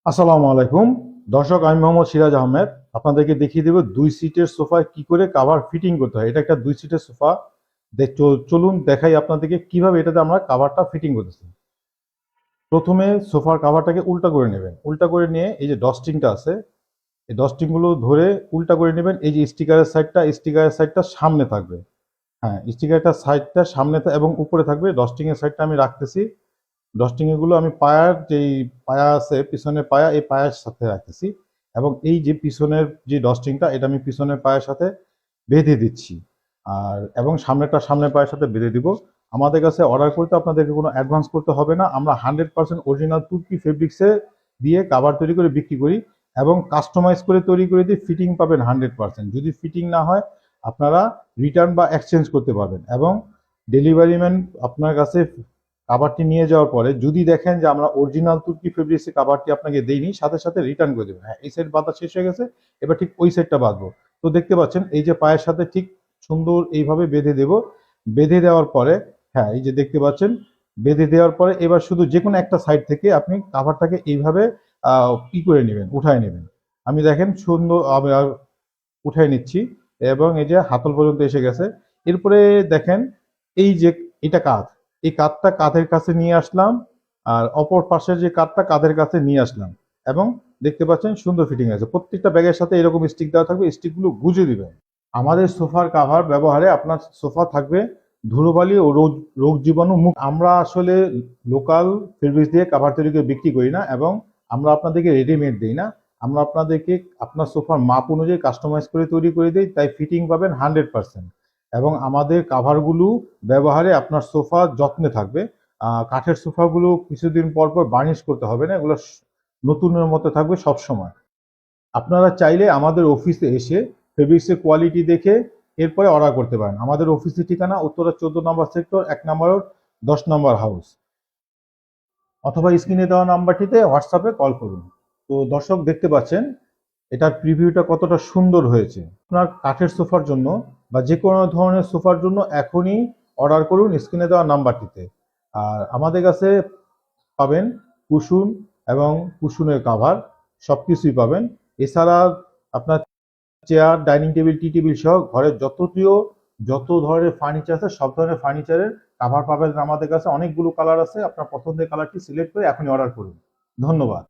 আসসালামু আলাইকুম দর্শক, আমি মোহাম্মদ সিরাজ আহমেদ। আপনাদেরকে দেখিয়ে দেব 2 সিটের সোফায় কি করে কাভার ফিটিং করতে হয়। এটা একটা 2 সিটের সোফা। চলুন দেখাই আপনাদেরকে কিভাবে এটাতে আমরা কাভারটা ফিটিং করতেছি। প্রথমে সোফার কাভারটাকে উল্টা করে নেবেন। উল্টা করে নিয়ে এই যে ডস্টিংটা আছে, এই ডস্টিংগুলো ধরে উল্টা করে নেবেন। এই যে স্টিকারের সাইডটা সামনে থাকবে। হ্যাঁ, স্টিকারটা সাইডটা সামনে এবং উপরে থাকবে। ডস্টিংয়ের সাইডটা আমি রাখতেছি। ডস্টিং এগুলো আমি পায়ার যেই পায়া আছে, পিছনের পায়া, এই পায়ের সাথে রাখতেছি। এবং এই যে পিছনের যে ডস্টিংটা, এটা আমি পিছনের পায়ের সাথে বেঁধে দিচ্ছি। এবং সামনের পায়ের সাথে বেঁধে দিব। আমাদের কাছে অর্ডার করতে আপনাদেরকে কোনো অ্যাডভান্স করতে হবে না। আমরা 100% অরিজিনাল তুর্কি ফেব্রিক্সে দিয়ে কাভার তৈরি করে বিক্রি করি এবং কাস্টমাইজ করে তৈরি করে দিয়ে ফিটিং পাবেন 100%। যদি ফিটিং না হয় আপনারা রিটার্ন বা এক্সচেঞ্জ করতে পারবেন। এবং ডেলিভারি ম্যান আপনার কাছে কাভারটি নিয়ে যাওয়ার পরে যদি দেখেন যে আমরা অরিজিনাল তুর্কি ফেব্রিক্সের কাভারটি আপনাকে দেইনি, সাথে সাথে রিটার্ন করে দেবেন। হ্যাঁ, এই সাইড বাঁধা শেষ হয়ে গেছে, এবার ঠিক ওই সাইডটা বাঁধবো। তো দেখতে পাচ্ছেন এই যে পায়ের সাথে ঠিক সুন্দর এইভাবে বেঁধে দেব। বেঁধে দেওয়ার পরে, হ্যাঁ, এই যে দেখতে পাচ্ছেন বেঁধে দেওয়ার পরে এবার শুধু যে কোনো একটা সাইড থেকে আপনি কাভারটাকে এইভাবে করে নেবেন, উঠায় নেবেন। আমি দেখেন সুন্দর আমি উঠাই নিচ্ছি এবং এই যে হাতল পর্যন্ত এসে গেছে। এরপরে দেখেন এই যে এটা কাঁধ, এই কাঁধটা কাঁধের কাছে নিয়ে আসলাম, আর অপর পাশের যে কাঁধটা কাঁধের কাছে নিয়ে আসলাম। এবং দেখতে পাচ্ছেন সুন্দর ফিটিং আছে। প্রত্যেকটা ব্যাগের সাথে এরকম স্টিক দেওয়া থাকবে, স্টিকগুলো গুঁজে দিবেন। আমাদের সোফার কাভার ব্যবহারে আপনার সোফা থাকবে ধুলোবালি ও রোগ জীবাণু মুক্ত। আমরা আসলে লোকাল ফেব্রিক্স দিয়ে কাভার তৈরি করে বিক্রি করি না এবং আমরা আপনাদেরকে রেডিমেড দিই না। আমরা আপনাদেরকে আপনার সোফার মাপ অনুযায়ী কাস্টমাইজ করে তৈরি করে দিই, তাই ফিটিং পাবেন 100%। এবং আমাদের কাভারগুলো ব্যবহারে আপনার সোফা যত্নে থাকবে। কাঠের সোফাগুলো কিছুদিন পর পর বার্নিশ করতে হবে না, এগুলো নতুনের মতো থাকবে সব সময়। আপনারা চাইলে আমাদের অফিসে এসে ফেব্রিক্সের কোয়ালিটি দেখে এরপরে অর্ডার করতে পারেন। আমাদের অফিসের ঠিকানা উত্তরা 14 নম্বর সেক্টর, 1 নম্বর রোড, 10 নম্বর হাউস। অথবা স্ক্রিনে দেওয়া নাম্বারটিতে হোয়াটসঅ্যাপে কল করুন। তো দর্শক, দেখতে পাচ্ছেন এটার প্রিভিউটা কতটা সুন্দর হয়েছে। আপনার কাঠের সোফার জন্য বা যে কোনো ধরনের সোফার জন্য এখনই অর্ডার করুন স্ক্রিনে দেওয়া নাম্বারটিতে। আর আমাদের কাছে পাবেন কুশন এবং কুশনের কাভার, সব কিছুই পাবেন। এছাড়া আপনার চেয়ার, ডাইনিং টেবিল, টি টেবিল সহ ঘরের যত ধরনের ফার্নিচার আছে সব ধরনের ফার্নিচারের কাভার পাবেন আমাদের কাছে। অনেকগুলো কালার আছে, আপনার পছন্দের কালারটি সিলেক্ট করে এখনই অর্ডার করুন। ধন্যবাদ।